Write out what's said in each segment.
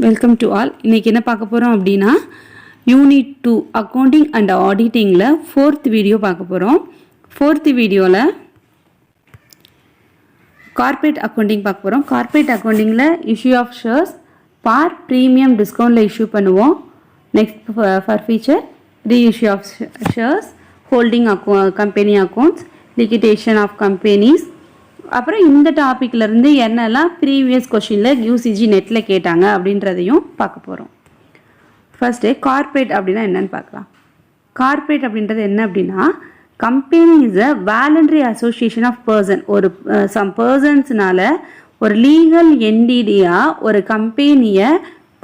Welcome to all. இன்றைக்கி என்ன பார்க்க போகிறோம் அப்படின்னா யூனிட் 2 அக்கௌண்டிங் அண்ட் ஆடிட்டிங்கில் 4th வீடியோ பார்க்க போகிறோம். 4th வீடியோவில் கார்ப்பரேட் அக்கௌண்டிங் பார்க்க போகிறோம். கார்ப்பரேட் அக்கௌண்டிங்கில் issue of shares par premium டிஸ்கவுண்டில் இஷ்யூ பண்ணுவோம். Next forfeiture reissue of shares, holding company accounts, liquidation of companies. அப்புறம் இந்த டாப்பிக்லேருந்து என்னெல்லாம் ப்ரீவியஸ் கொஷினில் யூசிஜி நெட்டில் கேட்டாங்க அப்படின்றதையும் பார்க்க போகிறோம். ஃபர்ஸ்ட்டு கார்ப்பரேட் அப்படின்னா என்னன்னு பார்க்கலாம். கார்ப்பரேட் அப்படின்றது என்ன அப்படின்னா, company is a voluntary association of person. ஒரு சம் பர்சன்ஸ்னால ஒரு லீகல் என்டிடியாக ஒரு கம்பெனியை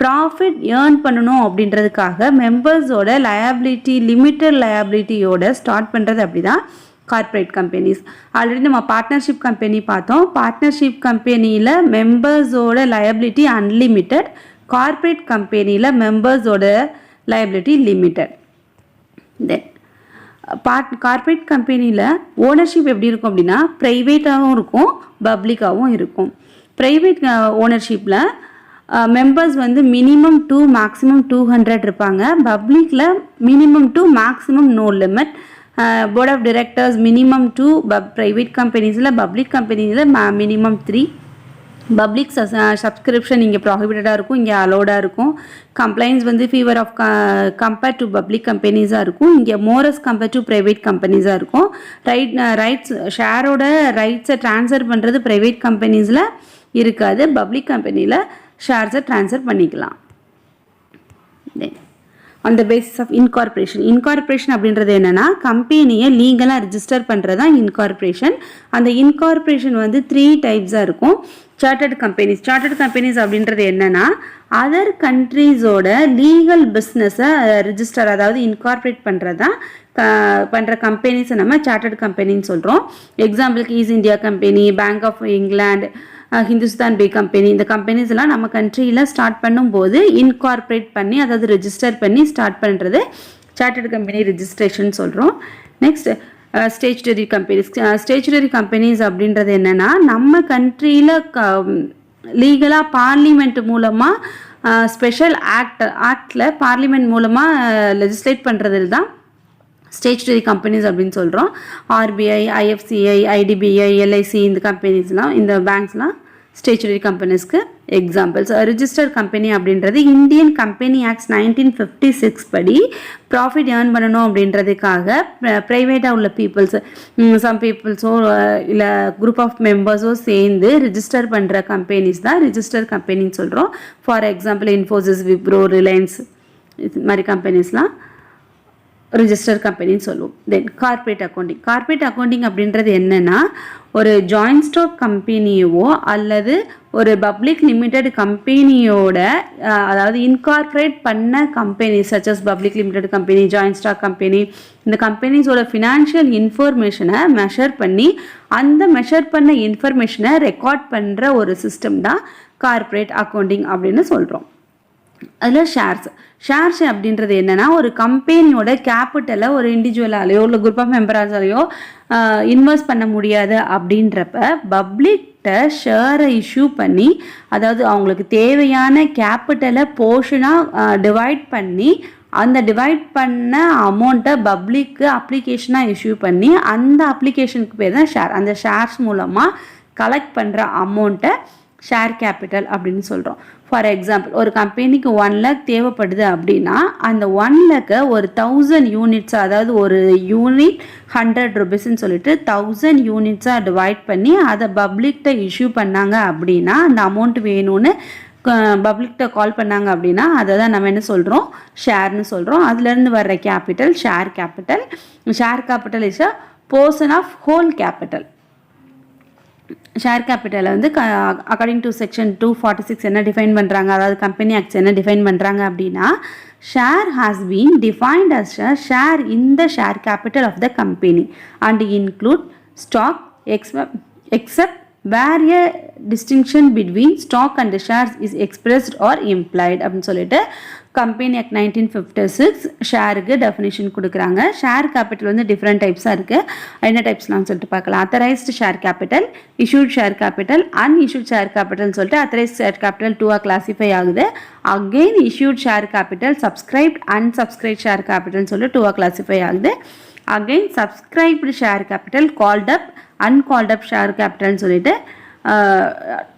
ப்ராஃபிட் ஏர்ன் பண்ணணும் அப்படின்றதுக்காக மெம்பர்ஸோட லயபிலிட்டி, லிமிட்டட் லயபிலிட்டியோட ஸ்டார்ட் பண்ணுறது அப்படி தான் கார்ப்பரேட் கம்பெனிஸ். ஆல்ரெடி நம்ம பார்ட்னர்ஷிப் கம்பெனி பார்த்தோம். பார்ட்னர்ஷிப் கம்பெனியில் மெம்பர்ஸோட லயபிலிட்டி அன்லிமிட்டட், கார்ப்பரேட் கம்பெனியில் மெம்பர்ஸோட லயபிலிட்டி லிமிட்டட். தென் கார்ப்பரேட் கம்பெனியில் ஓனர்ஷிப் எப்படி இருக்கும் அப்படின்னா, ப்ரைவேட்டாகவும் இருக்கும், பப்ளிக்காகவும் இருக்கும். ப்ரைவேட் ஓனர்ஷிப்பில் மெம்பர்ஸ் வந்து மினிமம் 2 மேக்ஸிமம் 200 இருப்பாங்க. பப்ளிக்கில் minimum 2 maximum no limit. Board of directors minimum 2, private கம்பெனிஸில், பப்ளிக் கம்பெனிஸில் மினிமம் 3. பப்ளிக் சப்ஸ்கிரிப்ஷன் இங்கே ப்ராஹிபிட்டடாக இருக்கும், இங்கே அலோடாக இருக்கும். கம்ப்ளைண்ட்ஸ் வந்து fewer of compared to public கம்பெனிஸாக இருக்கும், இங்கே மோரஸ் கம்பேர்ட் டு ப்ரைவேட் கம்பெனிஸாக இருக்கும். ரைட்ஸ் ஷேரோட ரைட்ஸை ட்ரான்ஸ்ஃபர் பண்ணுறது ப்ரைவேட் கம்பெனிஸில் இருக்காது, பப்ளிக் கம்பெனியில் ஷேர்ஸை ட்ரான்ஸ்ஃபர் பண்ணிக்கலாம். Then on the basis of incorporation. Incorporation அப்படின்றது என்னென்னா, கம்பெனியை லீகலாக ரிஜிஸ்டர் பண்ணுறது தான் இன்கார்பரேஷன். அந்த இன்கார்பரேஷன் வந்து 3 டைப்ஸாக இருக்கும். சார்ட்டர்ட் கம்பெனிஸ் அப்படின்றது என்னென்னா, அதர் கண்ட்ரீஸோட லீகல் பிஸ்னஸை ரிஜிஸ்டர், அதாவது இன்கார்பரேட் பண்ணுறது தான் பண்ணுற கம்பெனிஸை நம்ம சார்ட்டர்ட் கம்பெனின்னு சொல்கிறோம். எக்ஸாம்பிளுக்கு East India company, Bank of England, Hindustan bay company, இந்த கம்பெனிஸ் எல்லாம் நம்ம கண்ட்ரியில் ஸ்டார்ட் பண்ணும்போது இன்கார்பரேட் பண்ணி, அதாவது ரெஜிஸ்டர் பண்ணி ஸ்டார்ட் பண்ணுறது சார்ட்டர்ட் கம்பெனி ரெஜிஸ்ட்ரேஷன் சொல்கிறோம். Next statutory companies. Statutory companies அப்படின்றது என்னென்னா, நம்ம கண்ட்ரியில் லீகலாக பார்லிமெண்ட் மூலமாக ஸ்பெஷல் ஆக்டில் பார்லிமெண்ட் மூலமாக லெஜிஸ்லேட் பண்ணுறதுல தான் ஸ்டேச்சுரரி கம்பெனிஸ் அப்படின்னு சொல்கிறோம். ஆர்பிஐ, ஐஎஃப்சிஐ, ஐடிபிஐ, எல்ஐசி, இந்த கம்பெனிஸ்லாம், இந்த பேங்க்ஸ்லாம் ஸ்டேச்சுரரி கம்பெனிஸ்க்கு எக்ஸாம்பிள்ஸ். ரிஜிஸ்டர் கம்பெனி அப்படின்றது இந்தியன் கம்பெனி ஆக்ட்ஸ் 1956 படி ப்ராஃபிட் ஏர்ன் பண்ணணும் அப்படின்றதுக்காக ப்ரைவேட்டாக உள்ள பீப்புள்ஸ், சம் பீப்புள்ஸோ இல்லை குரூப் ஆஃப் மெம்பர்ஸோ சேர்ந்து ரிஜிஸ்டர் பண்ணுற கம்பெனிஸ் தான் ரிஜிஸ்டர் கம்பெனின்னு சொல்கிறோம். For example Infosys, Wipro, Reliance, இது மாதிரி கம்பெனிஸ்லாம் ரிஜிஸ்டர் கம்பெனின்னு சொல்லுவோம். தென் கார்ப்பரேட் அக்கௌண்டிங் அப்படின்றது என்னென்னா, ஒரு ஜாயின்ட் ஸ்டாக் கம்பெனியவோ அல்லது ஒரு பப்ளிக் லிமிடெட் கம்பெனியோட, அதாவது இன்கார்பரேட் பண்ண company such as public limited company, joint stock company, இந்த கம்பெனிஸோட ஃபினான்ஷியல் இன்ஃபர்மேஷனை மெஷர் பண்ணி அந்த மெஷர் பண்ண இன்ஃபர்மேஷனை ரெக்கார்ட் பண்ணுற ஒரு சிஸ்டம் தான் கார்ப்பரேட் அக்கௌண்டிங் அப்படின்னு சொல்கிறோம். அதில் ஷேர்ஸ் அப்படின்றது என்னென்னா, ஒரு கம்பெனியோட கேபிட்டலை ஒரு இண்டிவிஜுவலாலேயோ இல்லை குரூப் ஆஃப் மெம்பராலேயோ இன்வெஸ்ட் பண்ண முடியாது அப்படின்றப்ப பப்ளிக்கிட்ட ஷேரை இஷ்யூ பண்ணி, அதாவது அவங்களுக்கு தேவையான கேபிட்டலை போர்ஷனாக டிவைட் பண்ணி, அந்த டிவைட் பண்ண அமௌண்ட்டை பப்ளிக்கு அப்ளிகேஷனாக இஷ்யூ பண்ணி, அந்த அப்ளிகேஷனுக்கு பேர் தான் ஷேர். அந்த ஷேர்ஸ் மூலமாக கலெக்ட் பண்ணுற அமௌண்ட்டை ஷேர் கேபிட்டல் அப்படின்னு சொல்கிறோம். ஃபார் எக்ஸாம்பிள், ஒரு கம்பெனிக்கு 1 lakh தேவைப்படுது அப்படின்னா, அந்த 1 lakh ஒரு 1000 யூனிட்ஸ், அதாவது ஒரு யூனிட் 100 rupeesன்னு சொல்லிட்டு 1000 யூனிட்ஸாக டிவைட் பண்ணி அதை பப்ளிக்கிட்ட இஷ்யூ பண்ணாங்க அப்படின்னா, அந்த அமௌண்ட் வேணும்னு பப்ளிக்கிட்ட கால் பண்ணாங்க அப்படின்னா, அதை தான் நம்ம என்ன சொல்கிறோம், ஷேர்னு சொல்கிறோம். அதுலேருந்து வர்ற capital share capital. Share capital is a portion of whole capital. Share கேபிட்டலை வந்து அக்கார்டிங் டு செக்ஷன் 246 என்ன டிஃபைன் பண்ணுறாங்க, அதாவது கம்பெனி ஆக்ட்ஸ் என்ன டிஃபைன் பண்ணுறாங்க அப்படின்னா, share has been defined as a share in the share capital of the company and include stock except where a distinction between stock and shares is expressed or implied அப்படின்னு சொல்லிட்டு company act 1956 ஷேருக்கு definition கொடுக்குறாங்க. ஷேர் capital வந்து different டைப்ஸாக இருக்குது. என்ன டைப்ஸ்லாம் சொல்லிட்டு பார்க்கலாம். Authorised share capital, issued share capital, unissued share capital சொல்லிட்டு அத்தரைஸ்ட் ஷேர் கேபிட்டல் 2 கிளாஸிஃபை ஆகுது. Again issued share capital, subscribed unsubscribed share capital சொல்லிட்டு 2 கிளாஸிஃபை ஆகுது. Again subscribed share capital, called up uncalled up share கேபிட்டல்னு சொல்லிட்டு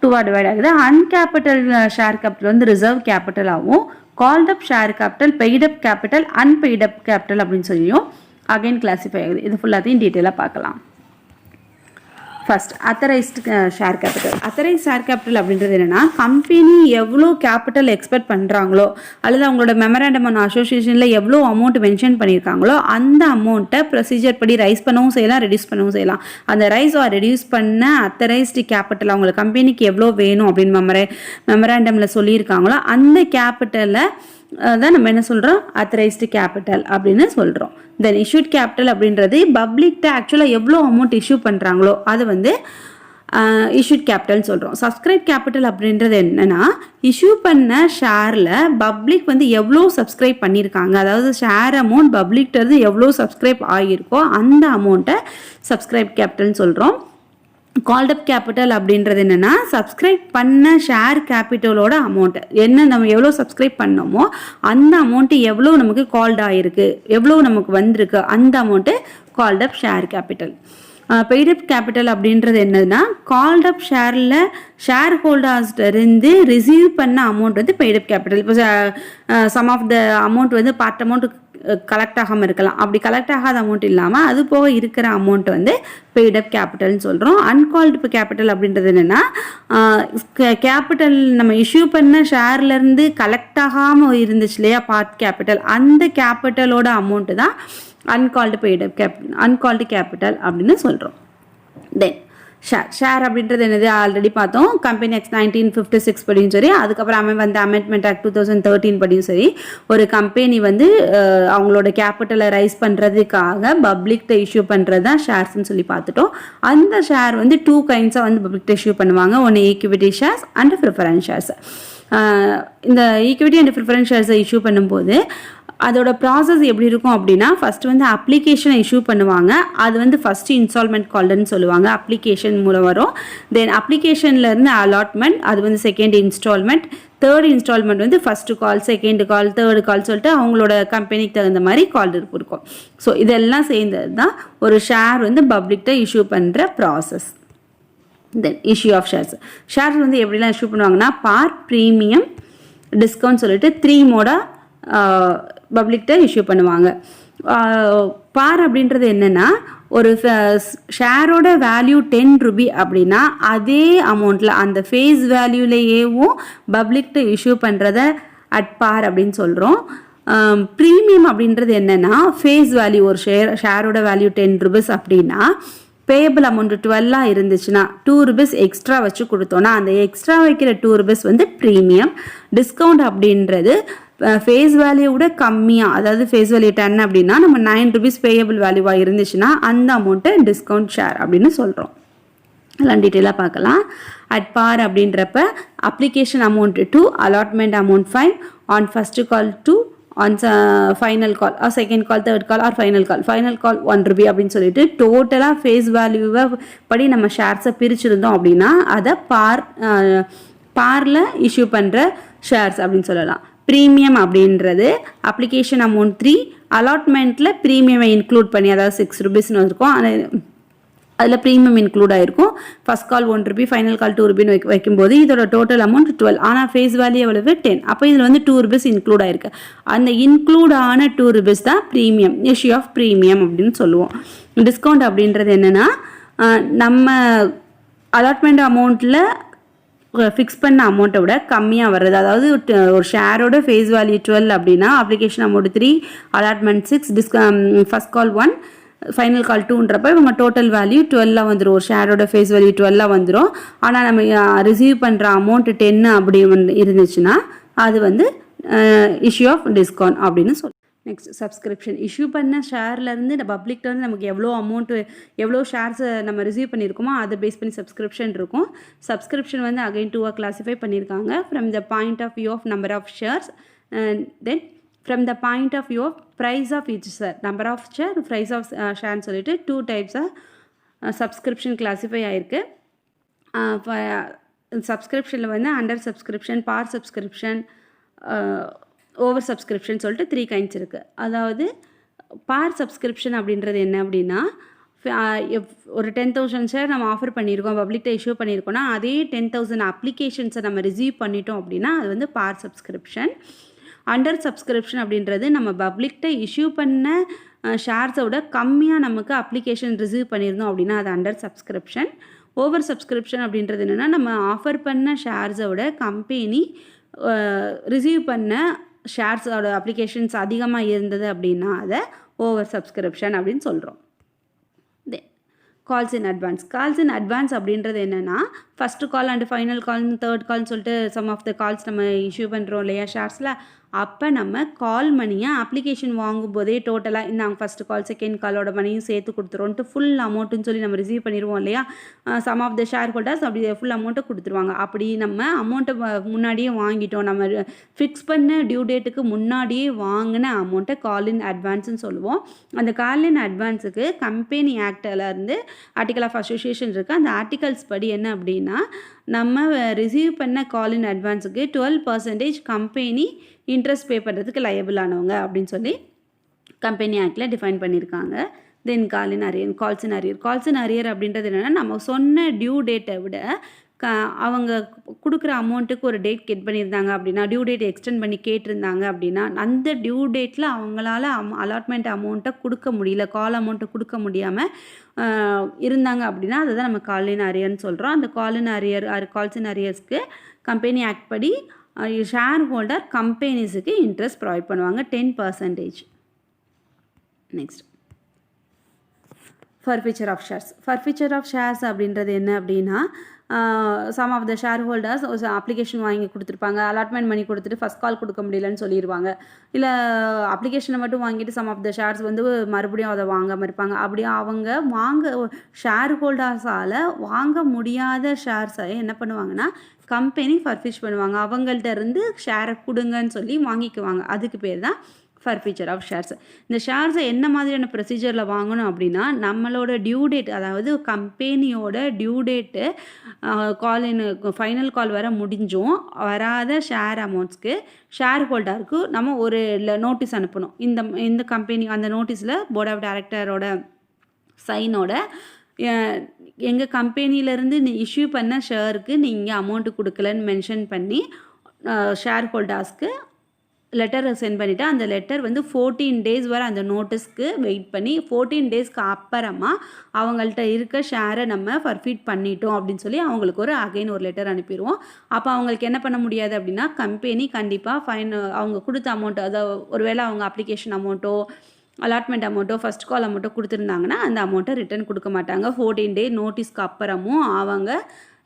2 divide ஆகுது. அன்கேபிட்டல் share capital வந்து reserve capital ஆகும். Called up share capital, paid up capital, unpaid up capital அப்படின்னு சொல்லியும் அகைன் கிளாஸிஃபை ஆகுது. இது ஃபுல்லாத்தையும் டீட்டெயிலாக பார்க்கலாம். First authorised share capital. Authorised share capital அப்படின்றது என்னென்னா, கம்பெனி எவ்வளோ கேபிட்டல் எக்ஸ்பெக்ட் பண்ணுறாங்களோ அல்லது அவங்களோட மெமராண்டம் ஆன் அசோசியேஷனில் எவ்வளோ அமௌண்ட் மென்ஷன் பண்ணியிருக்காங்களோ அந்த அமௌண்ட்டை ப்ரொசீஜர் படி ரைஸ் பண்ணவும் செய்யலாம், ரெடியூஸ் பண்ணவும் செய்யலாம். அந்த ரைஸ் ஆர் ரெடியூஸ் பண்ண அத்தரைஸ்டு கேபிட்டல் அவங்களுக்கு கம்பெனிக்கு எவ்வளோ வேணும் அப்படின்னு மெமராண்டமில் சொல்லியிருக்காங்களோ அந்த கேபிட்டலை தான் நம்ம என்ன சொல்கிறோம், அத்தரைஸ்டு கேபிட்டல் அப்படின்னு சொல்கிறோம். தென் இஷ்யூட் கேபிட்டல் அப்படின்றது பப்ளிக்கிட்ட ஆக்சுவலாக எவ்வளோ அமௌண்ட் இஷ்யூ பண்ணுறாங்களோ அது வந்து இஷ்யூட் கேபிட்டல்னு சொல்கிறோம். சப்ஸ்கிரைப் கேபிட்டல் அப்படின்றது என்னென்னா, இஷ்யூ பண்ண ஷேரில் பப்ளிக் வந்து எவ்வளோ சப்ஸ்கிரைப் பண்ணியிருக்காங்க, அதாவது ஷேர் அமௌண்ட் பப்ளிக்டருந்து எவ்வளோ சப்ஸ்கிரைப் ஆகியிருக்கோ அந்த அமௌண்ட்டை சப்ஸ்கிரைப் கேபிட்டல்னு சொல்கிறோம். கால்ட் அப் கேபிட்டல் அப்படின்றது என்னென்னா, சப்ஸ்கிரைப் பண்ண ஷேர் கேபிட்டலோட அமௌண்ட் என்ன, நம்ம எவ்வளோ சப்ஸ்கிரைப் பண்ணோமோ அந்த அமௌண்ட்டு எவ்வளோ நமக்கு கால்ட் ஆகிருக்கு, எவ்வளோ நமக்கு வந்திருக்கு அந்த amount called up share capital. Paid up capital அப்படின்றது என்னதுன்னா, கால்ட் அப் ஷேரில் ஷேர் ஹோல்டர்ஸ்லேருந்து ரிசீவ் பண்ண அமௌண்ட் வந்து பெய்ட் அப் கேபிட்டல். இப்போ சம் ஆஃப் த அமௌண்ட் வந்து பார்ட் அமௌண்ட் கலெக்ட் ஆகாமல் இருக்கலாம். அப்படி கலெக்ட் ஆகாத அமௌண்ட் இல்லாமல் அது போக இருக்கிற அமௌண்ட் வந்து பெய்ட் அப் கேபிட்டல்னு சொல்கிறோம். அன்கால்டு கேபிட்டல் அப்படின்றது என்னென்னா, கேபிட்டல் நம்ம இஷ்யூ பண்ண ஷேர்லேருந்து கலெக்ட் ஆகாமல் இருந்துச்சு இல்லையா பார்ட் கேபிட்டல், அந்த கேபிட்டலோட அமௌண்ட்டு தான் அன்கால்டு பெய்ட் அப் அன்கால்டு கேபிட்டல் அப்படின்னு சொல்கிறோம். தென் ஷேர் அப்படின்றது என்னது ஆல்ரெடி பார்த்தோம். கம்பெனி ஆக்ட் 1956 படியும் சரி, அதுக்கப்புறம் வந்து அமெண்ட்மெண்ட் ஆக்ட் 2013 படியும் சரி, ஒரு கம்பெனி வந்து அவங்களோட கேபிட்டலை ரைஸ் பண்ணுறதுக்காக பப்ளிக்ட இஷ்யூ பண்ணுறது தான் ஷேர்ஸ்ன்னு சொல்லி பார்த்துட்டோம். அந்த ஷேர் வந்து 2 கைண்ட்ஸாக வந்து பப்ளிக்ட இஷ்யூ பண்ணுவாங்க. ஒன்று equity shares and preference shares. இந்த ஈக்விட்டி அண்ட் ப்ரிஃபரன்ஸ் ஷேர்ஸை இஷ்யூ பண்ணும்போது அதோட ப்ராசஸ் எப்படி இருக்கும் அப்படின்னா, ஃபஸ்ட்டு வந்து அப்ளிகேஷனை இஷ்யூ பண்ணுவாங்க. அது வந்து ஃபஸ்ட்டு இன்ஸ்டால்மெண்ட் கால்டுன்னு சொல்லுவாங்க, அப்ளிகேஷன் மூலம் வரும். தென் அப்ளிகேஷன்லேருந்து அலாட்மெண்ட், அது வந்து செகண்ட் இன்ஸ்டால்மெண்ட். தேர்ட் இன்ஸ்டால்மெண்ட் வந்து first call, second call, third call சொல்லிட்டு அவங்களோட கம்பெனிக்கு தகுந்த மாதிரி கால் இருக்கும். ஸோ இதெல்லாம் சேர்ந்தது தான் ஒரு ஷேர் வந்து பப்ளிக்கிட்ட இஷ்யூ பண்ணுற process. Then issue of shares. Shares வந்து எப்படிலாம் இஷ்யூ பண்ணுவாங்கன்னா, பார், ப்ரீமியம், டிஸ்கவுண்ட் சொல்லிட்டு 3 மோடாக பப்ளிக்கிட்ட இஷ்யூ பண்ணுவாங்க. பார் அப்படின்றது என்னென்னா, ஒரு ஷேரோட வேல்யூ 10 ரூபி அப்படின்னா அதே அமௌண்ட்டில் அந்த ஃபேஸ் வேல்யூலேயேவும் பப்ளிக்கிட்ட இஷ்யூ பண்ணுறத அட் பார் அப்படின்னு சொல்கிறோம். ப்ரீமியம் அப்படின்றது என்னென்னா, ஃபேஸ் வேல்யூ ஒரு ஷேரோட வேல்யூ 10 ரூபீஸ் அப்படின்னா பேபிள் அமௌண்ட் 12 இருந்துச்சுன்னா 2 ரூபீஸ் எக்ஸ்ட்ரா வச்சு கொடுத்தோன்னா அந்த எக்ஸ்ட்ரா வைக்கிற 2 ரூபீஸ் வந்து ப்ரீமியம். டிஸ்கவுண்ட் அப்படின்றது ஃபேஸ் வேல்யூ விட கம்மியாக, அதாவது ஃபேஸ் வேல்யூ 10 அப்படின்னா நம்ம 9 ரூபீஸ் பேயபிள் வேல்யூவாக இருந்துச்சுன்னா அந்த அமௌண்ட்டை டிஸ்கவுண்ட் ஷேர் அப்படின்னு சொல்கிறோம். எல்லாம் டீட்டெயிலாக பார்க்கலாம். அட் பார் அப்படின்றப்ப application amount 2, allotment amount 5, on first call 2, on final call or second call, third call or final call 1 Ruby அப்படின்னு சொல்லிட்டு டோட்டலாக ஃபேஸ் வேல்யூவை படி நம்ம ஷேர்ஸை பிரிச்சுருந்தோம் அப்படின்னா அதை பாரில் இஷ்யூ பண்ணுற ஷேர்ஸ் அப்படின்னு சொல்லலாம். ப்ரீமியம் அப்படின்றது அப்ளிகேஷன் அமௌண்ட் 3, அலாட்மெண்ட்டில் ப்ரீமியமை இன்க்ளூட் பண்ணி, அதாவது 6 ரூபீஸ்னு இருக்கும், அதில் ப்ரீமியம் இன்க்ளூட் ஆகிருக்கும். ஃபஸ்ட் கால் 1 ரூபி, ஃபைனல் கால் 2 ரூபின்னு வைக்கும்போது இதோட டோட்டல் அமௌண்ட் 12. ஆனால் ஃபேஸ் வேல்யூ எவ்வளவு 10. அப்போ இதில் வந்து 2 ரூபீஸ் இன்க்ளூட் ஆகிருக்கு. அந்த இன்க்ளூட் ஆன 2 ரூபீஸ் தான் ப்ரீமியம், இஷ்யூ ஆஃப் ப்ரீமியம் அப்படின்னு சொல்லுவோம். டிஸ்கவுண்ட் அப்படின்றது என்னென்னா, நம்ம அலாட்மெண்ட் அமௌண்ட்டில் ஃபிக்ஸ் பண்ண அமௌண்ட்டை விட கம்மியாக வர்றது. அதாவது ஒரு ஷேரோட ஃபேஸ் வேல்யூ 12 அப்படின்னா application amount 3, allotment 6, first call 1, final call 2ன்றப்ப இவங்க டோட்டல் வேல்யூ 12 வந்துடும். ஒரு ஷேரோட ஃபேஸ் வேல்யூ 12 வந்துடும். ஆனால் நம்ம ரிசீவ் பண்ணுற அமௌண்ட் 10 அப்படி இருந்துச்சுன்னா அது வந்து இஷ்யூ ஆஃப் டிஸ்கவுண்ட் அப்படின்னு சொல்லுவோம். Next subscription. இஷ்யூ பண்ண ஷேர்லேருந்து இந்த பப்ளிக்ட்ட வந்து நமக்கு எவ்வளோ அமௌண்ட்டு எவ்வளோ ஷேர்ஸை நம்ம ரிசீவ் பண்ணியிருக்கோமோ அதை பேஸ் பண்ணி சப்ஸ்கிரிப்ஷன் இருக்கும். சப்ஸ்கிரிப்ஷன் வந்து அகைன் 2 கிளாஸிஃபை பண்ணியிருக்காங்க. From the point of view of number of shares, then from the point of view of price of each share, number of share, price of ஷேர்னு சொல்லிட்டு 2 டைப்ஸாக subscription classify ஆகிருக்கு. சப்ஸ்கிரிப்ஷனில் வந்து under subscription, par subscription, over subscription சொல்லிட்டு 3 kinds இருக்குது. அதாவது பார் subscription அப்படின்றது என்ன அப்படின்னா, ஒரு 10,000 ஷேர் நம்ம ஆஃபர் பண்ணியிருக்கோம், பப்ளிக்கிட்ட இஷ்யூ பண்ணியிருக்கோம்னா அதே 10,000 அப்ளிகேஷன்ஸை நம்ம ரிசீவ் பண்ணிட்டோம் அப்படின்னா அது வந்து பார் சப்ஸ்கிரிப்ஷன். அண்டர் சப்ஸ்கிரிப்ஷன் அப்படின்றது நம்ம பப்ளிக்கிட்ட இஷ்யூ பண்ண ஷேர்ஸோட கம்மியாக நமக்கு அப்ளிகேஷன் ரிசீவ் பண்ணியிருந்தோம் அப்படின்னா அது அண்டர் சப்ஸ்கிரிப்ஷன். ஓவர் சப்ஸ்கிரிப்ஷன் அப்படின்றது என்னென்னா, நம்ம ஆஃபர் பண்ண ஷேர்ஸோட கம்பெனி ரிசீவ் பண்ண ஷேர்ஸோட அப்ளிகேஷன்ஸ் அதிகமாக இருந்தது அப்படின்னா அதை ஓவர் சப்ஸ்கிரிப்ஷன் அப்படின்னு சொல்கிறோம். Calls in advance. Calls in advance அப்படின்றது என்னென்னா, first call and final call, third கால்னு சொல்லிட்டு சம் ஆஃப் த கால்ஸ் நம்ம இஷ்யூ பண்ணுறோம் இல்லையா ஷேர்ஸில், அப்போ நம்ம கால் மணியை அப்ளிகேஷன் வாங்கும்போதே டோட்டலாக இந்த ஃபஸ்ட்டு கால் செகண்ட் காலோட மணியும் சேர்த்து கொடுத்துருவோன்ட்டு ஃபுல் அமௌண்ட்டுன்னு சொல்லி நம்ம ரிசீவ் பண்ணிடுவோம் இல்லையா. Some of the share holders அப்படி ஃபுல் அமௌண்ட்டை கொடுத்துருவாங்க. அப்படி நம்ம அமௌண்ட்டை முன்னாடியே வாங்கிட்டோம், நம்ம ஃபிக்ஸ் பண்ண டியூ டேட்டுக்கு முன்னாடியே வாங்கின அமௌண்ட்டை கால் இன் அட்வான்ஸ்னு சொல்லுவோம். அந்த கால் இன் அட்வான்ஸுக்கு கம்பெனி ஆக்டிலேருந்து ஆர்டிகல் ஆஃப் அசோசியேஷன் இருக்குது. அந்த ஆர்டிகல்ஸ் படி என்ன அப்படின்னா, நம்ம ரிசீவ் பண்ண கால் இன் அட்வான்ஸுக்கு 12% கம்பெனி இன்ட்ரெஸ்ட் பே பண்ணுறதுக்கு லயபிள் ஆனவங்க அப்படின்னு சொல்லி கம்பெனி ஆக்டில் டிஃபைன் பண்ணியிருக்காங்க. Then calls in arrear. Calls in arrear அப்படின்றது என்னென்னா, நம்ம சொன்ன டியூ டேட்டை விட அவங்க கொடுக்குற அமௌண்ட்டுக்கு ஒரு டேட் கெட் பண்ணியிருந்தாங்க அப்படின்னா, டியூ டேட் எக்ஸ்டெண்ட் பண்ணி கேட்டிருந்தாங்க அப்படின்னா, அந்த டியூ டேட்டில் அவங்களால அலாட்மெண்ட் அமௌண்ட்டை கொடுக்க முடியல, கால் அமௌண்ட்டை கொடுக்க முடியாமல் இருந்தாங்க அப்படின்னா அதை தான் நம்ம கால் இன் அரியர்னு சொல்கிறோம். அந்த கால்ஸ் இன் அரியர்ஸ்க்கு கம்பெனி ஆக்ட் படி ஷேர் ஹோல்டர் கம்பெனிஸுக்கு இன்ட்ரெஸ்ட் ப்ரொவைட் பண்ணுவாங்க 10%. Next forfeiture of shares. Forfeiture of shares அப்படின்றது என்ன அப்படின்னா, sum of the share holders application வாங்கி கொடுத்துருப்பாங்க, அலாட்மெண்ட் மணி கொடுத்துட்டு ஃபஸ்ட் கால் கொடுக்க முடியலன்னு சொல்லிடுவாங்க. இல்லை அப்ளிகேஷனை மட்டும் வாங்கிட்டு சம் ஆஃப் த ஷேர்ஸ் வந்து மறுபடியும் அதை வாங்காமல் இருப்பாங்க. அப்படியே அவங்க ஷேர் ஹோல்டர்ஸால் வாங்க முடியாத ஷேர்ஸை என்ன பண்ணுவாங்கன்னா கம்பெனி ஃபர்ஃபிஷ் பண்ணுவாங்க, அவங்கள்ட்ட இருந்து ஷேரை கொடுங்கன்னு சொல்லி வாங்கிக்குவாங்க. அதுக்கு பேர் தான் ஃபர்ஃபிச்சர் ஆஃப் ஷேர்ஸ். இந்த ஷேர்ஸை என்ன மாதிரியான ப்ரொசீஜரில் வாங்கணும் அப்படின்னா, நம்மளோட டியூ டேட், அதாவது கம்பெனியோட டியூ டேட்டு ஃபைனல் கால் வர முடிஞ்சும் வராத ஷேர் அமௌண்ட்ஸ்க்கு ஷேர் ஹோல்டருக்கு நம்ம ஒரு நோட்டீஸ் அனுப்பணும். இந்த கம்பெனி அந்த நோட்டீஸில் போர்ட் ஆஃப் டைரக்டரோட சைனோட எங்கள் கம்பெனியிலேருந்து இஷ்யூ பண்ண ஷேருக்கு நீங்கள் அமௌண்ட்டு கொடுக்கலன்னு மென்ஷன் பண்ணி ஷேர் ஹோல்டர்ஸ்க்கு லெட்டரை சென்ட் பண்ணிவிட்டு, அந்த லெட்டர் வந்து 14 days வரை அந்த நோட்டீஸ்க்கு வெயிட் பண்ணி 14 daysக்கு அப்புறமா அவங்கள்ட்ட இருக்க ஷேரை நம்ம ஃபர்ஃபிட் பண்ணிட்டோம் அப்படின்னு சொல்லி அவங்களுக்கு ஒரு லெட்டர் அனுப்பிடுவோம். அப்போ அவங்களுக்கு என்ன பண்ண முடியாது அப்படின்னா, கம்பெனி கண்டிப்பாக அவங்க கொடுத்த அமௌண்ட்டு, அதாவது ஒருவேளை அவங்க அப்ளிகேஷன் அமௌண்ட்டோ அலாட்மெண்ட் அமௌண்ட்டோ ஃபஸ்ட் கால் அமௌண்ட்டோ கொடுத்துருந்தாங்கன்னா அந்த அமௌண்ட்டை ரிட்டர்ன் கொடுக்க மாட்டாங்க. 14 day நோட்டீஸ்க்கு அப்புறமும் அவங்க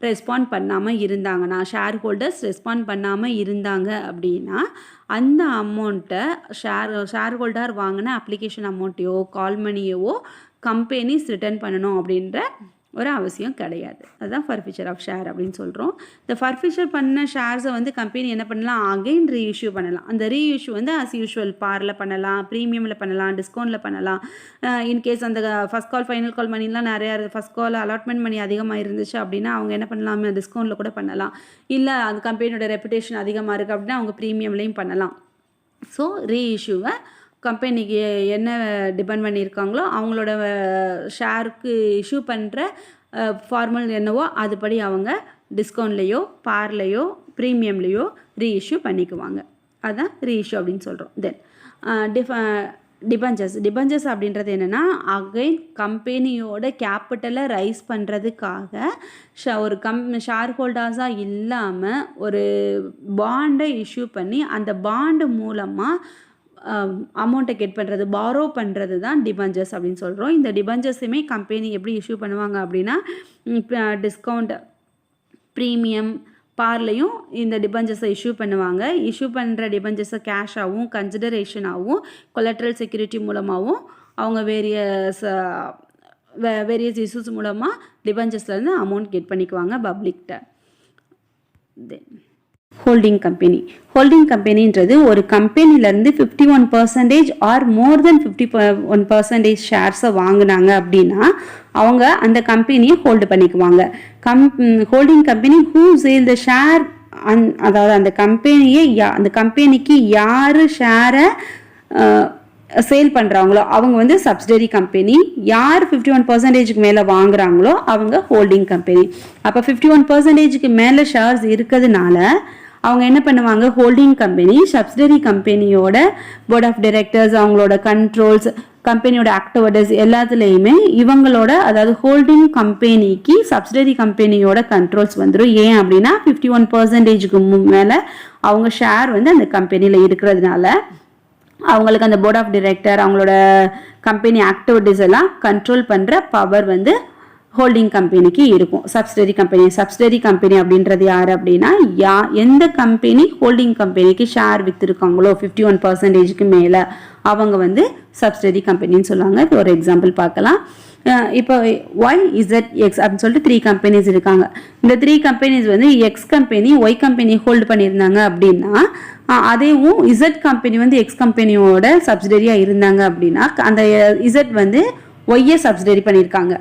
ரெஸ்பாண்ட் பண்ணாமல் இருந்தாங்கன்னா, ஷேர் ஹோல்டர்ஸ் ரெஸ்பாண்ட் பண்ணாமல் இருந்தாங்க அப்படின்னா அந்த அமௌண்ட்டை ஷேர் ஹோல்டர் வாங்கின அப்ளிகேஷன் அமௌண்ட்டையோ கால் மணியவோ கம்பெனிஸ் ரிட்டர்ன் பண்ணணும் அப்படின்ற ஒரு அவசியம் கிடையாது. அதுதான் ஃபர்ஃபிச்சர் ஆஃப் ஷேர் அப்படின்னு சொல்கிறோம். இந்த ஃபர்ஃபிச்சர் பண்ண ஷேர்ஸை வந்து கம்பெனி என்ன பண்ணலாம், அகெயின் ரீஇஷ்யூ பண்ணலாம். அந்த ரீஇஷ்யூ வந்து ஆஸ் யூஷுவல் பாரில் பண்ணலாம், ப்ரீமியமில் பண்ணலாம், டிஸ்கவுண்ட்டில் பண்ணலாம். இன்கேஸ் அந்த ஃபஸ்ட் கால் ஃபைனல் கால் மணிலாம் நிறையா ஃபஸ்ட் கால் அலாட்மெண்ட் மணி அதிகமாக இருந்துச்சு அப்படின்னா அவங்க என்ன பண்ணலாம், டிஸ்கவுண்ட்டில் கூட பண்ணலாம். இல்லை அந்த கம்பெனியோட ரெப்புடேஷன் அதிகமாக இருக்குது அப்படின்னா அவங்க ப்ரீமியம்லேயும் பண்ணலாம். ஸோ ரீஇஷ்யூவை கம்பெனிக்கு என்ன டிபெண்ட் பண்ணியிருக்காங்களோ அவங்களோட ஷேருக்கு இஷ்யூ பண்ணுற ஃபார்மல் என்னவோ அதுபடி அவங்க டிஸ்கவுண்ட்லேயோ பார்லேயோ ப்ரீமியம்லேயோ ரீஇஷ்யூ பண்ணிக்குவாங்க. அதுதான் ரீஇஷ்யூ அப்படின்னு சொல்கிறோம். தென் டிபஞ்சர்ஸ் அப்படின்றது என்னென்னா, அகைன் கம்பெனியோட கேபிட்டலை ரைஸ் பண்ணுறதுக்காக ஒரு ஷேர் ஹோல்டர்ஸாக இல்லாமல் ஒரு பாண்டை இஷ்யூ பண்ணி அந்த பாண்டு மூலமாக அமௌண்ட்டை கெட் பண்ணுறது, பாரோ பண்ணுறது தான் டிபஞ்சர்ஸ் அப்படின்னு சொல்கிறோம். இந்த டிபஞ்சர்ஸுமே கம்பெனி எப்படி இஷ்யூ பண்ணுவாங்க அப்படின்னா, டிஸ்கவுண்ட், ப்ரீமியம், பார்லையும் இந்த டிபெஞ்சர்ஸை இஷ்யூ பண்ணுவாங்க. இஷ்யூ பண்ணுற டிபெஞ்சர்ஸை கேஷாகவும் கன்சிடரேஷனாகவும் கொலட்ரல் செக்யூரிட்டி மூலமாகவும் அவங்க வேரியஸ் இஷ்யூஸ் மூலமாக டிபெஞ்சர்ஸ்லேருந்து அமௌண்ட் கெட் பண்ணிக்குவாங்க பப்ளிக்கிட்ட. தென் ஹோல்டிங் கம்பெனின்றது ஒரு கம்பெனிலேருந்து 51% ஆர் மோர் தென் 51% ஷேர்ஸை வாங்கினாங்க அப்படின்னா அவங்க அந்த கம்பெனியை ஹோல்டு பண்ணிக்குவாங்க. Holding company who sale the share, அதாவது அந்த கம்பெனிக்கு யார் ஷேரை சேல் பண்ணுறாங்களோ அவங்க வந்து சப்சிடரி கம்பெனி. யார் 51%க்கு மேலே வாங்குறாங்களோ அவங்க ஹோல்டிங் கம்பெனி. அப்போ 51%க்கு மேலே ஷேர்ஸ் இருக்கிறதுனால அவங்க என்ன பண்ணுவாங்க, ஹோல்டிங் கம்பெனி சப்சிடரி கம்பெனியோட போர்ட் ஆஃப் டைரக்டர்ஸ், அவங்களோட கண்ட்ரோல்ஸ், கம்பெனியோட ஆக்டிவிட்டீஸ் எல்லாத்துலேயுமே இவங்களோட, அதாவது ஹோல்டிங் கம்பெனிக்கு சப்சிடரி கம்பெனியோட கண்ட்ரோல்ஸ் வந்துடும். ஏன் அப்படின்னா 51%க்கு மேலே அவங்க ஷேர் வந்து அந்த கம்பெனியில் இருக்கிறதுனால அவங்களுக்கு அந்த போர்ட் ஆஃப் டைரக்டர், அவங்களோட கம்பெனி ஆக்டிவிட்டீஸ் எல்லாம் கண்ட்ரோல் பண்ணுற பவர் வந்து ஹோல்டிங் கம்பெனிக்கு இருக்கும். சப்சிடரி கம்பெனி அப்படின்றது யார் அப்படின்னா, எந்த கம்பெனி ஹோல்டிங் கம்பெனிக்கு ஷேர் விற்றுருக்காங்களோ 51%க்கு மேலே அவங்க வந்து சப்சிடரி கம்பெனின்னு சொல்லுவாங்க. இப்போ ஒரு எக்ஸாம்பிள் பார்க்கலாம். இப்போ YZX அப்படின்னு சொல்லிட்டு 3 கம்பெனிஸ் இருக்காங்க. இந்த 3 கம்பெனிஸ் வந்து X company Y company hold பண்ணியிருந்தாங்க அப்படின்னா, அதேவும் இசட் கம்பெனி வந்து எக்ஸ் கம்பெனியோட சப்சிடரியாக இருந்தாங்க அப்படின்னா அந்த இசட் வந்து ஒய்யை சப்சிடரி பண்ணியிருக்காங்க.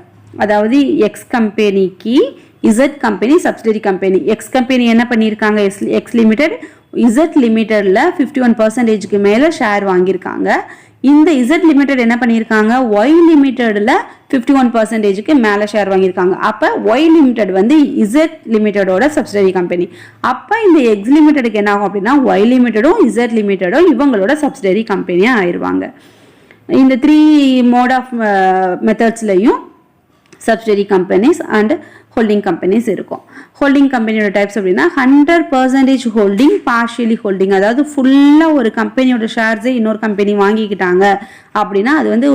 அதாவது எக்ஸ் கம்பெனிக்கு Z company subsidiary company. X company என்ன பண்ணியிருக்காங்க, எக்ஸ் லிமிடெட் இசட் லிமிட்டடில் 51%க்கு மேலே ஷேர் வாங்கியிருக்காங்க. இந்த இசட் லிமிடெட் என்ன பண்ணியிருக்காங்க, ஒய் லிமிட்டடில் 51%க்கு மேலே ஷேர் வாங்கியிருக்காங்க. அப்போ ஒய் லிமிடெட் வந்து இசட் லிமிட்டடோட சப்சிடரி கம்பெனி. அப்போ இந்த எக்ஸ் லிமிட்டடுக்கு என்ன ஆகும் அப்படின்னா, ஒய் லிமிட்டடும் இசட் லிமிட்டடும் இவங்களோட சப்சிடரி கம்பெனியாக ஆயிடுவாங்க. இந்த 3 மோட் ஆஃப் மெத்தட்ஸ்லையும் subsidiary companies and holding companies இருக்கும். ஹோல்டிங் கம்பெனியோட டைப்ஸ் அப்படின்னா 100% ஹோல்டிங், பார்ஷியலி ஹோல்டிங். அதாவது ஃபுல்லாக ஒரு கம்பெனியோட ஷேர்ஸை இன்னொரு கம்பெனி வாங்கிக்கிட்டாங்க அப்படின்னா அது வந்து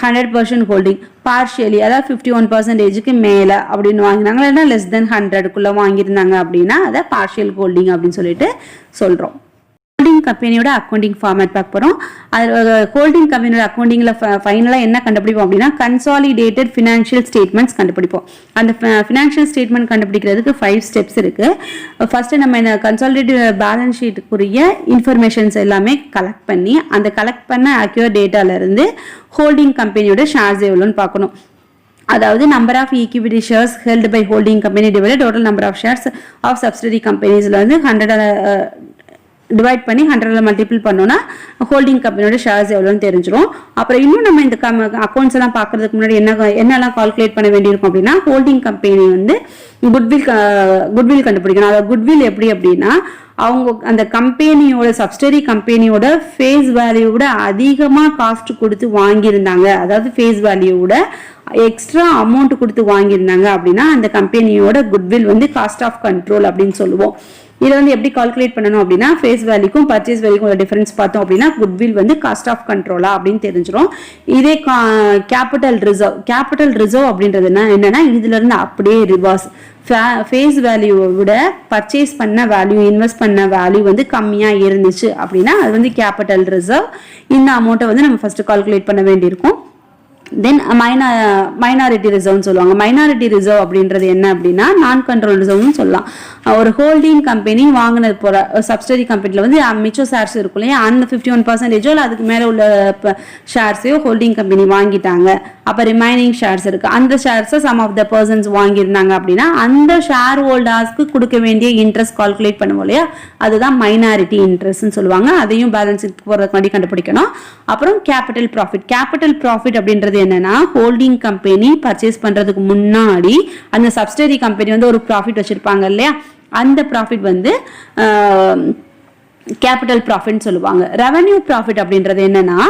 100% ஹோல்டிங். பார்ஷியலி அதாவது 51%க்கு மேலே அப்படின்னு வாங்கினாங்க, இல்லைன்னா லெஸ் தென் 100க்குள்ளே வாங்கியிருந்தாங்க அப்படின்னா அதை பார்ஷியல் ஹோல்டிங் அப்படின்னு சொல்லிட்டு சொல்கிறோம். ஹோல்டிங் கம்பெனியோட அக்கௌண்டிங் ஃபார்மேட் பார்க்க போகிறோம். அது ஹோல்டிங் கம்பெனியோட அக்கௌண்டிங்கில் ஃபைனலாக என்ன கண்டுபிடிப்போம் அப்படின்னா, கன்சாலிடேட்டட் ஃபினான்ஷியல் ஸ்டேட்மெண்ட்ஸ் கண்டுபிடிப்போம். அந்த ஃபினான்ஷியல் ஸ்டேட்மெண்ட் கண்டுபிடிக்கிறதுக்கு 5 ஸ்டெப்ஸ் இருக்குது. ஃபர்ஸ்ட்டு நம்ம இந்த கன்சாலிடேட்டட் பேலன்ஸ் ஷீட்டுக்குரிய இன்ஃபர்மேஷன்ஸ் எல்லாமே கலெக்ட் பண்ணி அந்த கலெக்ட் பண்ண அக்யூரேட் டேட்டாலேருந்து ஹோல்டிங் கம்பெனியோட ஷேர்ஸ் எவ்வளோன்னு பார்க்கணும். அதாவது number of equity shares held by holding company divide total number of shares of subsidiary கம்பெனிஸில் வந்து 100 டிவைட் பண்ணி 100ல் மல்டிபிள் பண்ணோன்னா ஹோல்டிங் கம்பெனியோட ஷேர்ஸ் எவ்வளோன்னு தெரிஞ்சிடும். அப்புறம் இன்னும் நம்ம இந்த அக்கௌண்ட்ஸ் எல்லாம் பார்க்கறதுக்கு முன்னாடி என்னெல்லாம் கால்குலேட் பண்ண வேண்டியிருக்கும் அப்படின்னா, ஹோல்டிங் கம்பெனி வந்து குட்வில் கண்டுபிடிக்கணும். அதாவது குட்வில் எப்படி அப்படின்னா, அவங்க அந்த கம்பெனியோட சப்சிடரி கம்பெனியோட ஃபேஸ் வேல்யூ விட அதிகமாக காஸ்ட் கொடுத்து வாங்கியிருந்தாங்க, அதாவது ஃபேஸ் வேல்யூ விட எக்ஸ்ட்ரா அமௌண்ட் கொடுத்து வாங்கியிருந்தாங்க அப்படின்னா அந்த கம்பெனியோட குட்வில் வந்து காஸ்ட் ஆஃப் கண்ட்ரோல் அப்படின்னு சொல்லுவோம். இதை வந்து எப்படி கால்குலேட் பண்ணணும் அப்படின்னா, ஃபேஸ் வேல்யூக்கும் பர்ச்சேஸ் வேல்யூக்கும் ஒரு டிஃபரன்ஸ் பார்த்தோம் அப்படின்னா குட்வில் வந்து காஸ்ட் ஆஃப் கண்ட்ரோலா அப்படின்னு தெரிஞ்சிடும். இதே கேபிட்டல் ரிசர்வ் அப்படின்றது என்னன்னா, இதுல இருந்து அப்படியே ரிவர்ஸ், ஃபேஸ் வேல்யூவை விட பர்ச்சேஸ் பண்ண வேல்யூ, இன்வெஸ்ட் பண்ண வேல்யூ வந்து கம்மியாக இருந்துச்சு அப்படின்னா அது வந்து கேபிட்டல் ரிசர்வ். இந்த அமௌண்ட்டை வந்து நம்ம ஃபர்ஸ்ட் கால்குலேட் பண்ண வேண்டியிருக்கும். தென் மைனாரிட்டி ரிசர்வ்னு சொல்லுவாங்க. மைனாரிட்டி ரிசர்வ் அப்படின்றது என்ன அப்படின்னா, நான் கண்ட்ரோல் ரிசர்வ்னு சொல்லலாம். ஒரு ஹோல்டிங் கம்பெனி வாங்கினது போல சப்சிடரி கம்பெனியில் வந்து மிச்சம் ஷேர்ஸ் இருக்கும் இல்லையா, அந்த 51%ஓ இல்லை அதுக்கு மேலே உள்ள ஷேர்ஸையோ ஹோல்டிங் கம்பெனி வாங்கிட்டாங்க. அப்போ ரிமைனிங் ஷேர்ஸ் இருக்குது, அந்த ஷேர்ஸை சம் ஆஃப் த பர்சன்ஸ் வாங்கியிருந்தாங்க அப்படின்னா அந்த ஷேர் ஹோல்டர்ஸ்க்கு கொடுக்க வேண்டிய இன்ட்ரெஸ்ட் கால்குலேட் பண்ணுவோம் இல்லையா, அதுதான் மைனாரிட்டி இன்ட்ரெஸ்ட்னு சொல்லுவாங்க. அதையும் பேலன்ஸ் போகிறதுக்கு முன்னாடி கண்டுபிடிக்கணும். அப்புறம் கேபிட்டல் ப்ராஃபிட் அப்படின்றது என்னன்னா, ஹோல்டிங் கம்பெனி பர்ச்சேஸ் பண்றதுக்கு முன்னாடி அந்த சப்சிடரி கம்பெனி வந்து ஒரு ப்ராஃபிட் வச்சிருப்பாங்க இல்லையா, அந்த ப்ராஃபிட் வந்து கேபிட்டல் ப்ராஃபிட்னு சொல்லுவாங்க. ரெவென்யூ ப்ராஃபிட் அப்படின்றது என்னன்னா,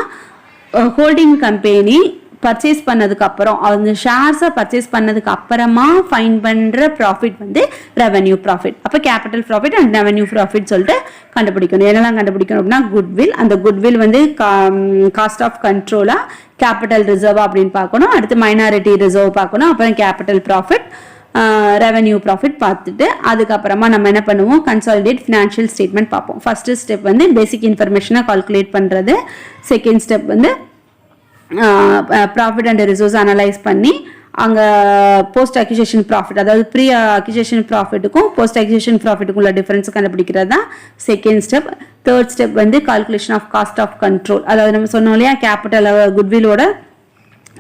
ஹோல்டிங் கம்பெனி பர்ச்சேஸ் பண்ணதுக்கு அப்புறம் அந்த ஷேர்ஸை பர்ச்சேஸ் பண்ணதுக்கு அப்புறமா ஃபைன் பண்ற ப்ராஃபிட் வந்து ரெவென்யூ ப்ராஃபிட். அப்போ capital profit and revenue profit சொல்லிட்டு கண்டுபிடிக்கணும். என்னெல்லாம் கண்டுபிடிக்கணும் அப்படின்னா, குட்வில், அந்த குட்வில் வந்து காஸ்ட் ஆஃப் கண்ட்ரோலா கேபிட்டல் ரிசர்வ் அப்படின்னு பார்க்கணும். அடுத்து மைனாரிட்டி ரிசர்வ் பார்க்கணும். அப்புறம் கேபிட்டல் ப்ராஃபிட், ரெவன்யூ ப்ராஃபிட் பார்த்துட்டு அதுக்கப்புறமா நம்ம என்ன பண்ணுவோம், கன்சாலிடேட் ஃபினான்ஷியல் ஸ்டேட்மெண்ட் பார்ப்போம். ஃபர்ஸ்ட் ஸ்டெப் வந்து பேசிக் இன்ஃபர்மேஷனை கால்குலேட் பண்ணுறது. செகண்ட் ஸ்டெப் வந்து ப்ராஃபிட் அண்ட் ரிசோர்ஸ் அனலைஸ் பண்ணி அங்கே போஸ்ட் அக்யூசேஷன் ப்ராஃபிட், அதாவது ப்ரீ அக்யூசேஷன் ப்ராஃபிட்டுக்கும் போஸ்ட் அக்யூசேஷன் ப்ராஃபிட்டுக்கும் உள்ள டிஃபரன்ஸ் கண்டுபிடிக்கிறது தான் செகண்ட் ஸ்டெப். தேர்ட் ஸ்டெப் வந்து calculation of cost of control. அதாவது நம்ம சொன்னோம் இல்லையா, கேபிட்டல் குட்வில்லோட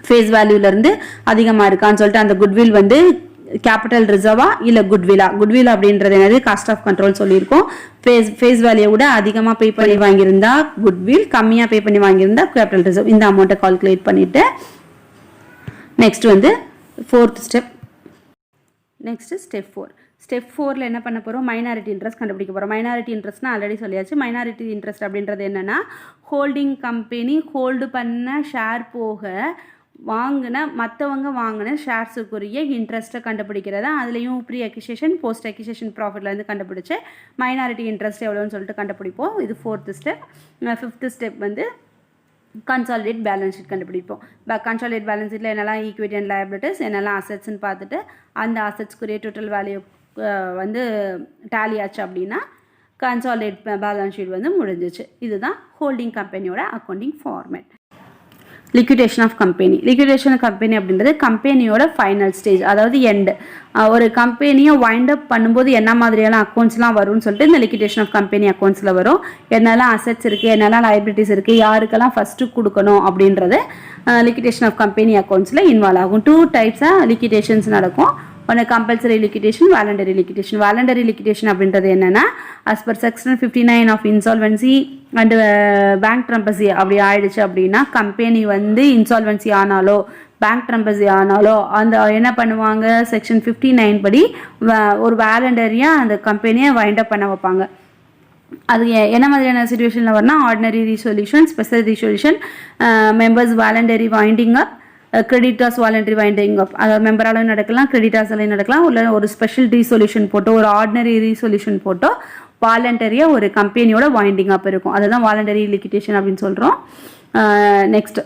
ஃபேஸ் வேல்யூலேருந்து அதிகமாக இருக்கான்னு சொல்லிட்டு அந்த குட்வில் வந்து கேபிட்டல் ரிசர்வா இல்லை குட்வில் அப்படின்றது என்னது காஸ்ட் ஆஃப் கண்ட்ரோல் சொல்லியிருக்கோம். ஃபேஸ் வேல்யூ விட அதிகமாக பே பண்ணி வாங்கியிருந்தா குட்வில், கம்மியாக பே பண்ணி வாங்கியிருந்தா கேபிட்டல் ரிசர்வ். இந்த அமௌண்ட்டை கால்குலேட் பண்ணிவிட்டு நெக்ஸ்ட் வந்து fourth step. Next step 4. Step 4ல் என்ன பண்ண போகிறோம், மைனாரிட்டி இன்ட்ரெஸ்ட் கண்டுபிடிக்க போகிறோம். மைனாரிட்டி இன்ட்ரெஸ்ட்னா ஆல்ரெடி சொல்லியாச்சு. மைனாரிட்டி இன்ட்ரெஸ்ட் அப்படின்றது என்னென்னா, ஹோல்டிங் கம்பெனி ஹோல்டு பண்ண ஷேர் போக மற்றவங்க வாங்கின ஷேர்ஸுக்குரிய இன்ட்ரெஸ்ட்டை கண்டுபிடிக்கிறதா. அதுலேயும் ப்ரீ அக்யூசேஷன் போஸ்ட் அக்யூசேஷன் ப்ராஃபிட்லேருந்து கண்டுபிடிச்சு மைனாரிட்டி இன்ட்ரெஸ்ட் எவ்வளோன்னு சொல்லிட்டு கண்டுபிடிப்போம். இது ஃபோர்த்து ஸ்டெப். ஃபிஃப்த்து ஸ்டெப் வந்து கன்சாலிடேட் பேலன்ஸ் ஷீட் கண்டுபிடிப்போம். கன்சாலிடேட் பேலன்ஸ் ஷீட்டில் என்னெல்லாம் ஈக்விட்டி அண்ட் லைபிலிட்டிஸ், என்னெல்லாம் அசெட்ஸ்ன்னு பார்த்துட்டு அந்த அசெட்ஸ்க்குரிய டோட்டல் வேல்யூ வந்து டேலி ஆச்சு அப்படின்னா கன்சாலிடேட் பேலன்ஸ் ஷீட் வந்து முடிஞ்சிச்சு. இதுதான் ஹோல்டிங் கம்பெனியோட accounting format. Liquidation of company. Liquidation of company அப்படின்றது கம்பெனியோட ஃபைனல் ஸ்டேஜ், அதாவது எண்டு. ஒரு கம்பெனியை வைண்ட் அப் பண்ணும்போது என்ன மாதிரியான அக்கௌண்ட்ஸ்லாம் வரும்னு சொல்லிட்டு இந்த லிக்விடேஷன் ஆஃப் கம்பெனி அக்கௌண்ட்ஸில் வரும். என்னெல்லாம் அசெட்ஸ் இருக்குது, என்னெல்லாம் லைபிலிட்டிஸ் இருக்குது, யாருக்கெல்லாம் ஃபஸ்ட்டு கொடுக்கணும் அப்படின்றது லிக்விடேஷன் ஆஃப் கம்பெனி அக்கௌண்ட்ஸில் இன்வால்வ் ஆகும். 2 டைப்ஸாக லிக்விடேஷன்ஸ் நடக்கும். ஒன்று compulsory liquidation, voluntary liquidation. Voluntary liquidation அப்படின்றது என்னென்னா, as per section 59 of insolvency and bankruptcy அப்படி ஆயிடுச்சு அப்படின்னா, கம்பெனி வந்து இன்சால்வன்சி ஆனாலோ பேங்க் ட்ரம்பசி ஆனாலோ அந்த என்ன பண்ணுவாங்க, செக்ஷன் 59 படி ஒரு வாலண்டரியாக அந்த கம்பெனியை வைண்ட் அப் பண்ண வைப்பாங்க. அது என்ன மாதிரியான சிச்சுவேஷனில் வரனா, ordinary resolution, special resolution, members voluntary winding up, creditors voluntary winding up. அதாவது மெம்பராலும் நடக்கலாம், கிரெடிட்டார்ஸாலையும் நடக்கலாம். இல்லை ஒரு ஸ்பெஷல் ரீசொல்யூஷன் போட்டோ ஒரு ஆர்டினரி ரீசொல்யூஷன் போட்டோ வாலண்டரியாக ஒரு கம்பெனியோட வைண்டிங் அப் இருக்கும். அதுதான் வாலண்டரி லிக்விடேஷன் அப்படின்னு சொல்கிறோம். நெக்ஸ்ட்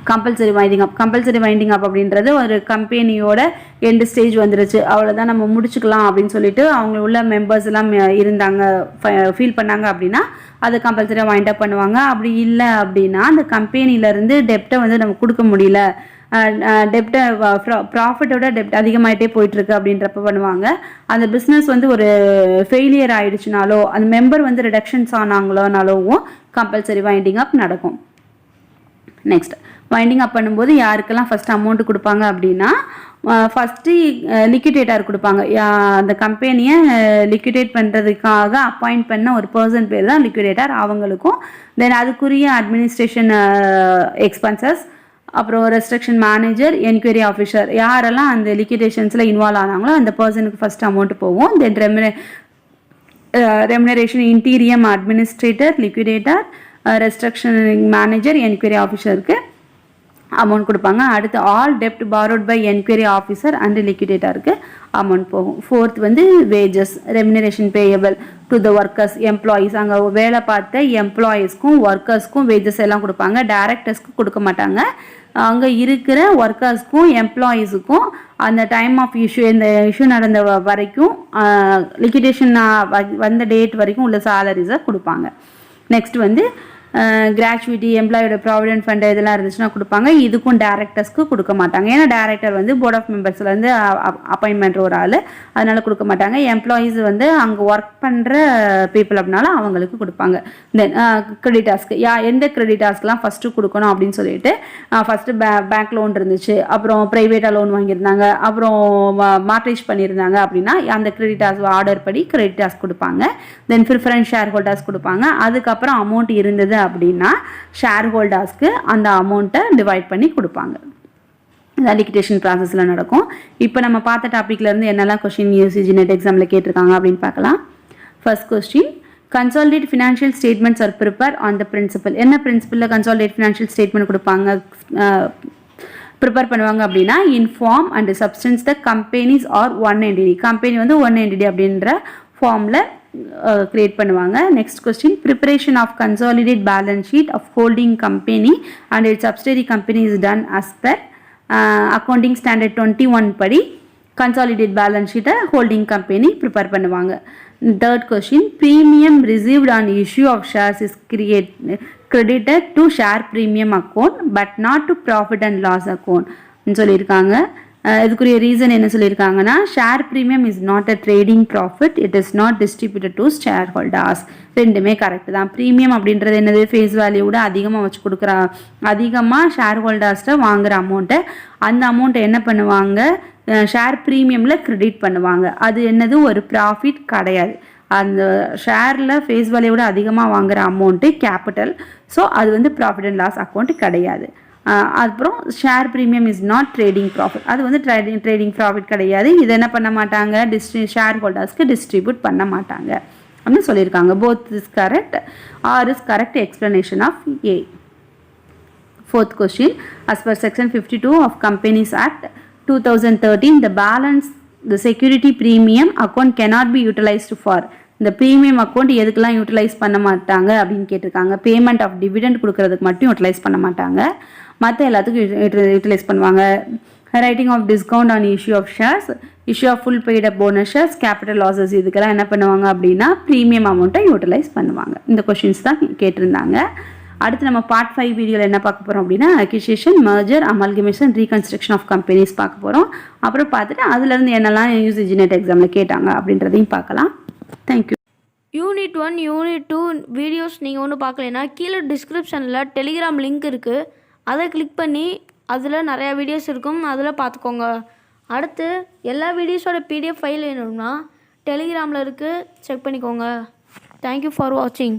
கம்பல்சரி வைண்டிங் அப். கம்பல்சரி வைண்டிங் அப் அப்படின்றது ஒரு கம்பெனியோட எண்டு ஸ்டேஜ் வந்துருச்சு, அவ்வளோதான் நம்ம முடிச்சுக்கலாம் அப்படின்னு சொல்லிட்டு அவங்க உள்ள மெம்பர்ஸ் எல்லாம் இருந்தாங்க, ஃபீல் பண்ணாங்க அப்படின்னா அதை கம்பல்சரியாக வைண்ட் அப் பண்ணுவாங்க. அப்படி இல்லை அப்படின்னா அந்த கம்பெனியிலேருந்து டெப்டை வந்து நம்ம கொடுக்க முடியல, டெப்டை ப்ராஃபிட்டோட டெப்ட் அதிகமாகிட்டே போயிட்டுருக்கு அப்படின்றப்ப பண்ணுவாங்க. அந்த பிஸ்னஸ் வந்து ஒரு ஃபெயிலியர் ஆகிடுச்சுனாலோ அந்த மெம்பர் வந்து ரிடக்ஷன்ஸ் ஆனாங்களோனாலோவும் கம்பல்சரி வைண்டிங் அப் நடக்கும். நெக்ஸ்ட் வைண்டிங் அப் பண்ணும்போது யாருக்கெல்லாம் ஃபஸ்ட் அமௌண்ட் கொடுப்பாங்க அப்படின்னா, ஃபஸ்ட்டு லிக்விடேட்டர் கொடுப்பாங்க. அந்த கம்பெனியை லிக்விடேட் பண்ணுறதுக்காக அப்பாயிண்ட் பண்ண ஒரு பர்சன் பேர் தான் லிக்விடேட்டர், அவங்களுக்கும். தென் அதுக்குரிய அட்மினிஸ்ட்ரேஷன் எக்ஸ்பென்சஸ், அப்புறம் ரெஸ்ட்ரிக்ஷன் மேனேஜர், என்கொயரி ஆஃபீஸர், யாரெல்லாம் அந்த லிக்விடேஷன்ஸில் இன்வால்வ் ஆனாங்களோ அந்த பர்சனுக்கு ஃபஸ்ட் அமௌண்ட் போகும். Then remuneration interim administrator, liquidator, restriction manager, enquiry ஆஃபீஸருக்கு அமௌண்ட் கொடுப்பாங்க. அடுத்து ஆல் டெப்ட் borrowed by enquiry officer and லிக்விடேட்டருக்கு அமௌண்ட் போகும். ஃபோர்த் வந்து wages, remuneration payable to the workers, employees. அங்கே வேலை பார்த்த எம்ப்ளாயீஸ்க்கும் ஒர்க்கர்ஸ்க்கும் வேஜஸ் எல்லாம் கொடுப்பாங்க. டைரக்டர்ஸ்க்கு கொடுக்க மாட்டாங்க. அங்கே இருக்கிற ஒர்க்கர்ஸ்க்கும் எம்ப்ளாயீஸுக்கும் அந்த டைம் ஆஃப் இஷ்யூ, இந்த இஷ்யூ நடந்த வரைக்கும் லிக்விடேஷன் வந்த டேட் வரைக்கும் உள்ள சேலரிஸை கொடுப்பாங்க. நெக்ஸ்ட் வந்து கிராச்சுவிட்டி, எம்ப்ளாயோட ப்ராவிடென்ட் ஃபண்ட் இதெல்லாம் இருந்துச்சுன்னா கொடுப்பாங்க. இதுக்கும் டேரக்டர்ஸ்க்கு கொடுக்க மாட்டாங்க. ஏன்னா டேரக்டர் வந்து போர்ட் ஆஃப் மெம்பர்ஸ்லேருந்து அப்பாயின்மெண்ட் ஒரு ஆள், அதனால கொடுக்க மாட்டாங்க. எம்ப்ளாயீஸ் வந்து அங்கே ஒர்க் பண்ணுற பீப்புள் அப்படின்னால அவங்களுக்கு கொடுப்பாங்க. தென் கிரெடிட்டார்ஸ்க்கு எந்த கிரெடிட்டார்ஸ்க்கெலாம் ஃபஸ்ட்டு கொடுக்கணும் அப்படின்னு சொல்லிட்டு, ஃபஸ்ட்டு பேங்க் லோன் இருந்துச்சு, அப்புறம் ப்ரைவேட்டாக லோன் வாங்கியிருந்தாங்க, அப்புறம் மார்டேஜ் பண்ணியிருந்தாங்க அப்படின்னா அந்த கிரெடிட்டார்ஸ் ஆர்டர் படி கிரெடிட்டார்ஸ் கொடுப்பாங்க. தென் ப்ரிஃபரன்ஸ் ஷேர் ஹோல்டர்ஸ் கொடுப்பாங்க. அதுக்கப்புறம் அமௌண்ட் இருந்தது அப்படின்னா ஷேர் ஹோல்டர்ஸ்க்கு அந்த அமௌண்ட்டை டிவைட் பண்ணி கொடுப்பாங்க. லிக்விடேஷன் ப்ராசஸில் நடக்கும். இப்போ நம்ம பார்த்த டாப்பிக்லேருந்து என்னெல்லாம் கொஸ்டின் யூசிஜி நெட் எக்ஸாமில் கேட்டிருக்காங்க அப்படின்னு பார்க்கலாம். First question, consolidate financial statements are prepare on the principle. என்ன பிரின்சிபலில் கன்சாலிடேட் ஃபினான்ஷியல் ஸ்டேட்மெண்ட் கொடுப்பாங்க, ப்ரிப்பேர் பண்ணுவாங்க அப்படின்னா, in form and substance the companies are one entity. Company வந்து ஒன் என்டிட்டி அப்படின்ற ஃபார்மில் கிரியேட் பண்ணுவாங்க. Next question, preparation of consolidate balance sheet of holding company and its subsidiary company is done as per accounting standard 21 படி consolidate balance ஷீட்டை holding company prepare பண்ணுவாங்க. Third question, premium received on issue of shares is credited to share premium account but not to profit and loss account சொல்லியிருக்காங்க. இதுக்குரிய reason என்ன சொல்லியிருக்காங்கன்னா, share premium is not a trading profit, it is not distributed to share holders. ரெண்டுமே correct தான். Premium அப்படின்றது என்னது, face வேல்யூவோட அதிகமாக வச்சு கொடுக்குற, அதிகமாக ஷேர் ஹோல்டர்ஸ்ட்டை வாங்குகிற அமௌண்ட்டை, அந்த அமௌண்ட்டை என்ன பண்ணுவாங்க, ஷேர் ப்ரீமியமில் கிரெடிட் பண்ணுவாங்க. அது என்னது, ஒரு ப்ராஃபிட் கிடையாது. அந்த ஷேரில் ஃபேஸ் வேல்யூவோட அதிகமாக வாங்குகிற அமௌண்ட்டு கேபிட்டல். ஸோ அது வந்து ப்ராஃபிட் அண்ட் லாஸ் அக்கௌண்ட் கிடையாது. அப்புறம் share premium is not trading profit, அது வந்து ட்ரேடிங் ப்ராஃபிட் கிடையாது. இதை என்ன பண்ண மாட்டாங்க, ஷேர் ஹோல்டர்ஸ்க்கு டிஸ்ட்ரிபியூட் பண்ண மாட்டாங்க அப்படின்னு சொல்லியிருக்காங்க. Both is correct R is correct explanation of A. Fourth question, as per section 52 of Companies Act 2013, the security premium account cannot be utilized for. இந்த ப்ரீமியம் அக்கௌண்ட் எதுக்கெல்லாம் யூட்டிலைஸ் பண்ண மாட்டாங்க அப்படின்னு கேட்டிருக்காங்க. பேமெண்ட் ஆஃப் டிவிடெண்ட் கொடுக்கறதுக்கு மட்டும் utilise பண்ண மாட்டாங்க, மற்ற எல்லாத்துக்கும் யூட்டிலைஸ் பண்ணுவாங்க. Writing off discount on issue of shares, issue of full paid up bonus shares, capital losses, இதுக்கெல்லாம் என்ன பண்ணுவாங்க அப்படின்னா ப்ரீமியம் அமௌண்ட்டை யூட்டிலைஸ் பண்ணுவாங்க. இந்த கொஷின்ஸ் தான் கேட்டிருந்தாங்க. அடுத்து நம்ம பார்ட் 5 வீடியோவில் என்ன பார்க்க போகிறோம் அப்படின்னா, acquisition, merger, amalgamation, reconstruction of companies பார்க்க போகிறோம். அப்புறம் பார்த்துட்டு அதுலேருந்து என்னெல்லாம் யூசிஜி நெட் எக்ஸாமில் கேட்டாங்க அப்படின்றதையும் பார்க்கலாம். தேங்க்யூ. யூனிட் 1, யூனிட் 2 வீடியோஸ் நீங்கள் ஒன்றும் பார்க்கலைன்னா கீழே டிஸ்கிரிப்ஷனில் டெலிகிராம் லிங்க் இருக்குது, அதை கிளிக் பண்ணி அதில் நிறையா வீடியோஸ் இருக்கும், அதில் பார்த்துக்கோங்க. அடுத்து எல்லா வீடியோஸோட PDF ஃபைல் வேணும்னா டெலிகிராமில் இருக்குது, செக் பண்ணிக்கோங்க. தேங்க்யூ ஃபார் வாட்சிங்.